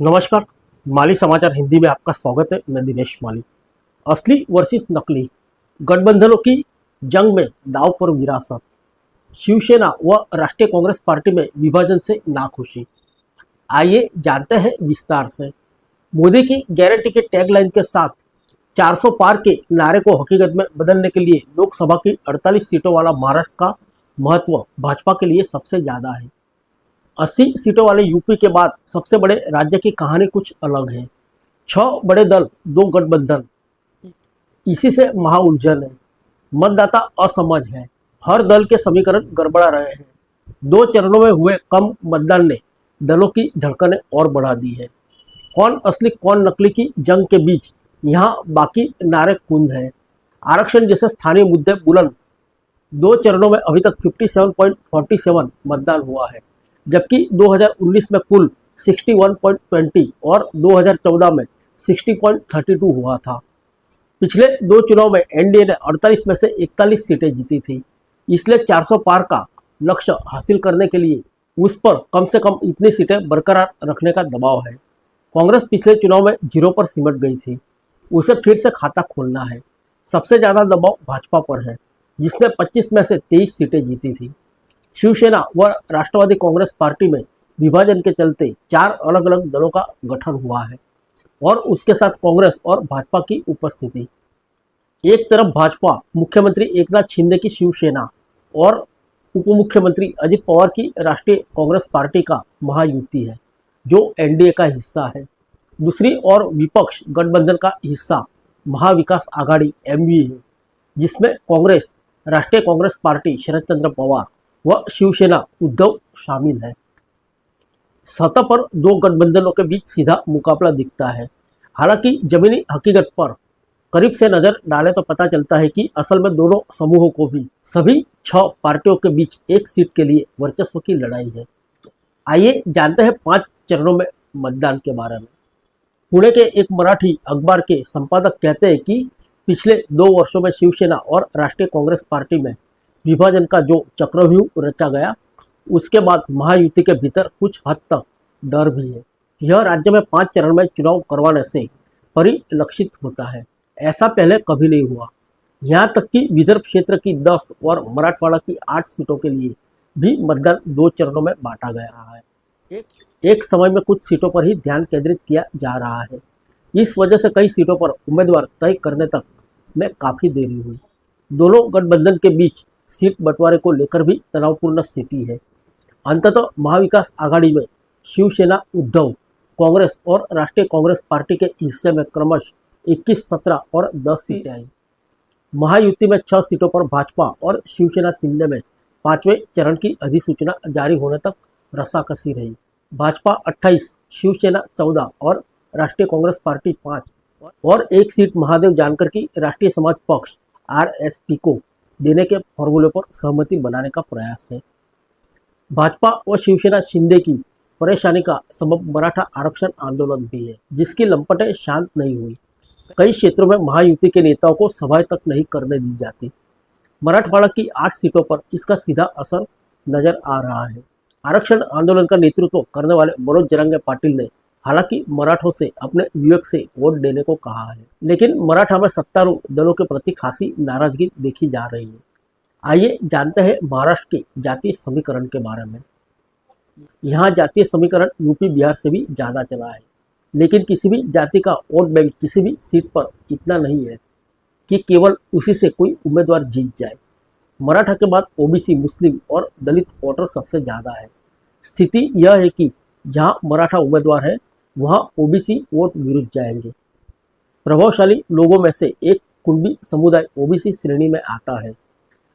नमस्कार। माली समाचार हिंदी में आपका स्वागत है। मैं दिनेश माली। असली वर्सेस नकली गठबंधनों की जंग में दांव पर विरासत। शिवसेना व राष्ट्रीय कांग्रेस पार्टी में विभाजन से नाखुशी। आइए जानते हैं विस्तार से। मोदी की गारंटी के टैगलाइन के साथ 400 पार के नारे को हकीकत में बदलने के लिए लोकसभा की 48 सीटों वाला महाराष्ट्र का महत्व भाजपा के लिए सबसे ज्यादा है। 80 सीटों वाले यूपी के बाद सबसे बड़े राज्य की कहानी कुछ अलग है। 6 बड़े दल, 2 गठबंधन, इसी से महाउलझन है। मतदाता असमझ है। हर दल के समीकरण गड़बड़ा रहे हैं। 2 चरणों में हुए कम मतदान ने दलों की धड़कनें और बढ़ा दी है। कौन असली कौन नकली की जंग के बीच यहाँ बाकी नारे कुंद है। आरक्षण जैसे स्थानीय मुद्दे बुलंद। 2 चरणों में अभी तक 57.47 मतदान हुआ है, जबकि 2019 में कुल 61.20 और 2014 में 60.32 हुआ था। पिछले 2 चुनाव में एनडीए ने 48 में से 41 सीटें जीती थी। इसलिए 400 पार का लक्ष्य हासिल करने के लिए उस पर कम से कम इतनी सीटें बरकरार रखने का दबाव है। कांग्रेस पिछले चुनाव में 0 पर सिमट गई थी। उसे फिर से खाता खोलना है। सबसे ज़्यादा दबाव भाजपा पर है, जिसने 25 में से 23 सीटें जीती थी। शिवसेना व राष्ट्रवादी कांग्रेस पार्टी में विभाजन के चलते 4 अलग अलग दलों का गठन हुआ है और उसके साथ कांग्रेस और भाजपा की उपस्थिति। एक तरफ भाजपा मुख्यमंत्री एकनाथ शिंदे की शिवसेना और उप मुख्यमंत्री अजित पवार की राष्ट्रीय कांग्रेस पार्टी का महायुति है, जो एनडीए का हिस्सा है। दूसरी ओर विपक्ष गठबंधन का हिस्सा महाविकास आघाड़ी एमवी है, जिसमें कांग्रेस, राष्ट्रीय कांग्रेस पार्टी शरद चंद्र पवार व शिवसेना उद्धव शामिल है। सतह पर 2 गठबंधनों के बीच सीधा मुकाबला दिखता है। हालांकि जमीनी हकीकत पर करीब से नजर डालें तो पता चलता है कि असल में दोनों समूहों को भी सभी 6 पार्टियों के बीच एक सीट के लिए वर्चस्व की लड़ाई है। आइए जानते हैं 5 चरणों में मतदान के बारे में। पुणे के एक मराठी अखबार के संपादक कहते हैं कि पिछले 2 वर्षों में शिवसेना और राष्ट्रीय कांग्रेस पार्टी में विभाजन का जो चक्रव्यूह रचा गया, उसके बाद महायुति के भीतर कुछ हद तक डर भी है। यह राज्य में 5 चरण में चुनाव करवाने से परिलक्षित होता है। ऐसा पहले कभी नहीं हुआ। यहाँ तक कि विदर्भ क्षेत्र की 10 और मराठवाड़ा की 8 सीटों के लिए भी मतदान 2 चरणों में बांटा गया है। एक समय में कुछ सीटों पर ही ध्यान केंद्रित किया जा रहा है। इस वजह से कई सीटों पर उम्मीदवार तय करने तक में काफ़ी देरी हुई। दोनों गठबंधन के बीच सीट बंटवारे को लेकर भी तनावपूर्ण स्थिति है। अंततः महाविकास आघाड़ी में शिवसेना, उद्धव, कांग्रेस और राष्ट्रीय कांग्रेस पार्टी के हिस्से में क्रमश 21, 17 और 10 सीटें आई। महायुति में 6 सीटों पर भाजपा और शिवसेना शिंदे में 5वें चरण की अधिसूचना जारी होने तक रस्साकसी रही। भाजपा 28, शिवसेना 14 और राष्ट्रीय कांग्रेस पार्टी 5 और 1 सीट महादेव जानकर की राष्ट्रीय समाज पक्ष आरएसपी को देने के फॉर्मूले पर सहमति बनाने का प्रयास है। भाजपा व शिवसेना शिंदे की परेशानी का सबब मराठा आरक्षण आंदोलन भी है, जिसकी लंपटें शांत नहीं हुई। कई क्षेत्रों में महायुति के नेताओं को सभाएं तक नहीं करने दी जाती। मराठवाड़ा की 8 सीटों पर इसका सीधा असर नजर आ रहा है। आरक्षण आंदोलन का नेतृत्व करने वाले मनोज जरंगे पाटिल ने हालांकि मराठों से अपने विवेक से वोट देने को कहा है, लेकिन मराठा में सत्तारूढ़ दलों के प्रति खासी नाराजगी देखी जा रही है। आइए जानते हैं महाराष्ट्र के जातीय समीकरण के बारे में। यहाँ जातीय समीकरण यूपी, बिहार से भी ज़्यादा चला है, लेकिन किसी भी जाति का वोट बैंक किसी भी सीट पर इतना नहीं है कि केवल उसी से कोई उम्मीदवार जीत जाए। मराठा के बाद ओबीसी, मुस्लिम और दलित वोटर सबसे ज़्यादा है। स्थिति यह है कि जहाँ मराठा उम्मीदवार है, वहाँ ओबीसी वोट विरुद्ध जाएंगे। प्रभावशाली लोगों में से एक कुणबी समुदाय ओबीसी श्रेणी में आता है।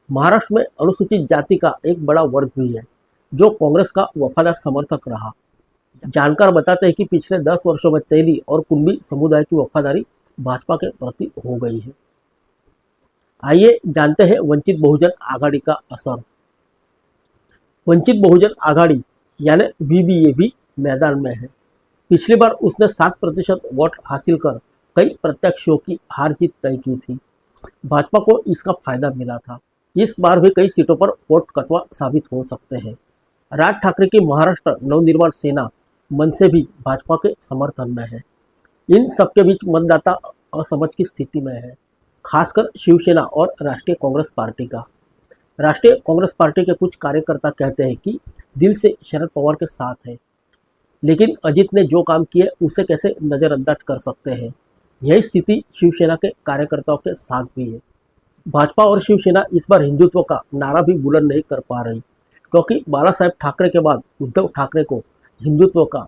महाराष्ट्र में अनुसूचित जाति का एक बड़ा वर्ग भी है, जो कांग्रेस का वफादार समर्थक रहा। जानकार बताते हैं कि पिछले 10 वर्षों में तेली और कुणबी समुदाय की वफादारी भाजपा के प्रति हो गई है। आइए जानते हैं वंचित बहुजन आघाड़ी का असर। वंचित बहुजन आघाड़ी यानी वीबीए भी मैदान में है। पिछली बार उसने 60% वोट हासिल कर कई प्रत्याशियों की हार जीत तय की थी। भाजपा को इसका फायदा मिला था। इस बार भी कई सीटों पर वोट कटवा साबित हो सकते हैं। राज ठाकरे की महाराष्ट्र नवनिर्माण सेना मन से भी भाजपा के समर्थन में है। इन सबके बीच मतदाता असमझ की स्थिति में है, खासकर शिवसेना और राष्ट्रीय कांग्रेस पार्टी का। राष्ट्रीय कांग्रेस पार्टी के कुछ कार्यकर्ता कहते हैं कि दिल से शरद पवार के साथ है, लेकिन अजित ने जो काम किए उसे कैसे नज़रअंदाज कर सकते हैं। यही स्थिति शिवसेना के कार्यकर्ताओं के साथ भी है। भाजपा और शिवसेना इस बार हिंदुत्व का नारा भी बुलंद नहीं कर पा रही, क्योंकि बाला साहेब ठाकरे के बाद उद्धव ठाकरे को हिंदुत्व का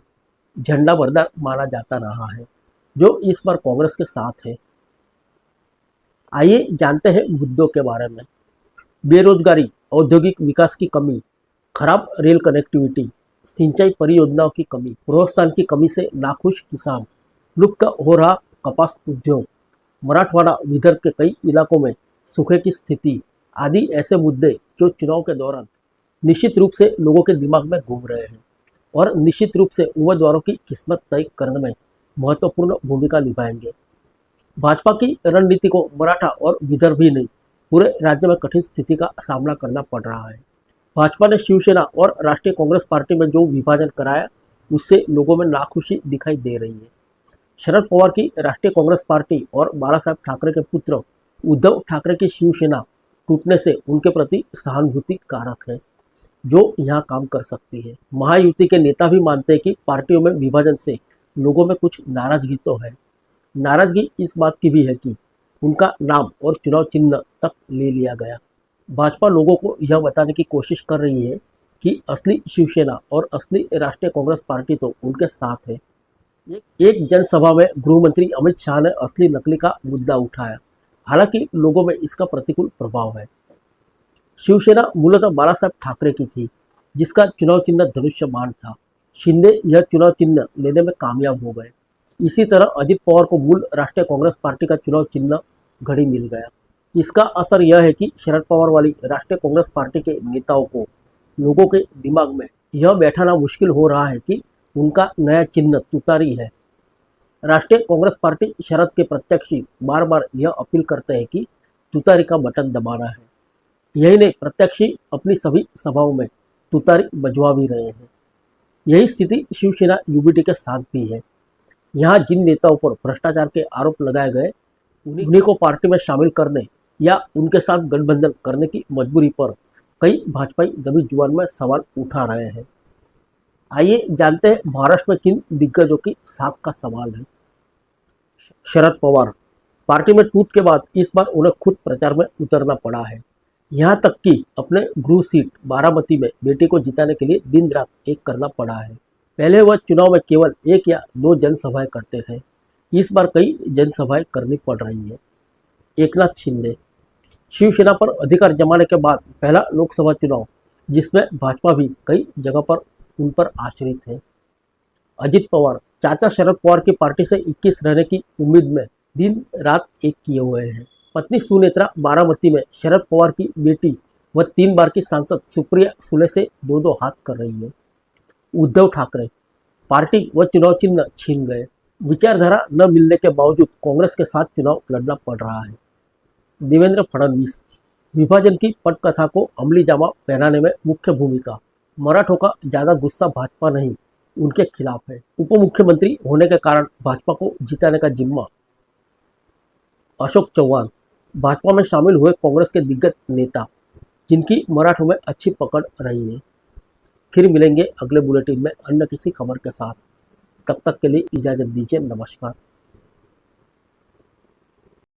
झंडा बरदार माना जाता रहा है, जो इस बार कांग्रेस के साथ है। आइए जानते हैं मुद्दों के बारे में। बेरोजगारी, औद्योगिक विकास की कमी, खराब रेल कनेक्टिविटी, सिंचाई परियोजनाओं की कमी, प्रोत्साहन की कमी से नाखुश किसान, लुप्त हो रहा कपास उद्योग, मराठवाड़ा विदर्भ के कई इलाकों में सूखे की स्थिति आदि ऐसे मुद्दे जो चुनाव के दौरान निश्चित रूप से लोगों के दिमाग में घूम रहे हैं और निश्चित रूप से उम्मीदवारों की किस्मत तय करने में महत्वपूर्ण भूमिका निभाएंगे। भाजपा की रणनीति को मराठा और विदर्भ ही नहीं, पूरे राज्य में कठिन स्थिति का सामना करना पड़ रहा है। भाजपा ने शिवसेना और राष्ट्रीय कांग्रेस पार्टी में जो विभाजन कराया, उससे लोगों में नाखुशी दिखाई दे रही है। शरद पवार की राष्ट्रीय कांग्रेस पार्टी और बाला साहेब ठाकरे के पुत्र उद्धव ठाकरे की शिवसेना टूटने से उनके प्रति सहानुभूति कारक है, जो यहाँ काम कर सकती है। महायुति के नेता भी मानते हैं कि पार्टियों में विभाजन से लोगों में कुछ नाराजगी तो है। नाराजगी इस बात की भी है कि उनका नाम और चुनाव चिन्ह तक ले लिया गया। भाजपा लोगों को यह बताने की कोशिश कर रही है कि असली शिवसेना और असली राष्ट्रीय कांग्रेस पार्टी तो उनके साथ है। एक जनसभा में गृह मंत्री अमित शाह ने असली नकली का मुद्दा उठाया, हालांकि लोगों में इसका प्रतिकूल प्रभाव है। शिवसेना मूलतः बाला साहेब ठाकरे की थी, जिसका चुनाव चिन्ह धनुष्य बाण था। शिंदे यह चुनाव चिन्ह लेने में कामयाब हो गए। इसी तरह अजित पवार को मूल राष्ट्रीय कांग्रेस पार्टी का चुनाव चिन्ह घड़ी मिल गया। इसका असर यह है कि शरद पवार वाली राष्ट्रीय कांग्रेस पार्टी के नेताओं को लोगों के दिमाग में यह बैठाना मुश्किल हो रहा है कि उनका नया चिन्ह तुतारी है। राष्ट्रीय कांग्रेस पार्टी शरद के प्रत्याशी बार बार यह अपील करते हैं कि तुतारी का बटन दबाना है। यही नहीं, प्रत्याशी अपनी सभी सभाओं में तुतारी बजवा भी रहे हैं। यही स्थिति शिवसेना यूबीटी के साथ भी है। यहाँ जिन नेताओं पर भ्रष्टाचार के आरोप लगाए गए, उन्हीं को पार्टी में शामिल करने या उनके साथ गठबंधन करने की मजबूरी पर कई भाजपाई दबी जुबान में सवाल उठा रहे हैं। आइए जानते हैं महाराष्ट्र में किन दिग्गजों की साख का सवाल है। शरद पवार पार्टी में टूट के बाद इस बार उन्हें खुद प्रचार में उतरना पड़ा है। यहाँ तक कि अपने गृह सीट बारामती में बेटी को जिताने के लिए दिन रात एक करना पड़ा है। पहले वह चुनाव में केवल 1 या 2 जनसभाएं करते थे, इस बार कई जनसभाएं करनी पड़ रही है। एकनाथ शिंदे शिवसेना पर अधिकार जमाने के बाद पहला लोकसभा चुनाव, जिसमें भाजपा भी कई जगह पर उन पर आश्रित है। अजित पवार चाचा शरद पवार की पार्टी से 21 रहने की उम्मीद में दिन रात एक किए हुए हैं। पत्नी सुनेत्रा बारामती में शरद पवार की बेटी व 3 बार की सांसद सुप्रिया सुले से 2-2 हाथ कर रही है। उद्धव ठाकरे पार्टी व चुनाव चिन्ह छीन गए। विचारधारा न मिलने के बावजूद कांग्रेस के साथ चुनाव लड़ना पड़ रहा है। देवेंद्र फडणवीस विभाजन की पटकथा को अमली जामा पहनाने में मुख्य भूमिका। मराठों का ज्यादा गुस्सा भाजपा नहीं, उनके खिलाफ है। उप मुख्यमंत्री होने के कारण भाजपा को जिताने का जिम्मा। अशोक चव्हाण भाजपा में शामिल हुए कांग्रेस के दिग्गज नेता, जिनकी मराठों में अच्छी पकड़ रही है। फिर मिलेंगे अगले बुलेटिन में अन्य किसी खबर के साथ। तब तक के लिए इजाजत दीजिए। नमस्कार।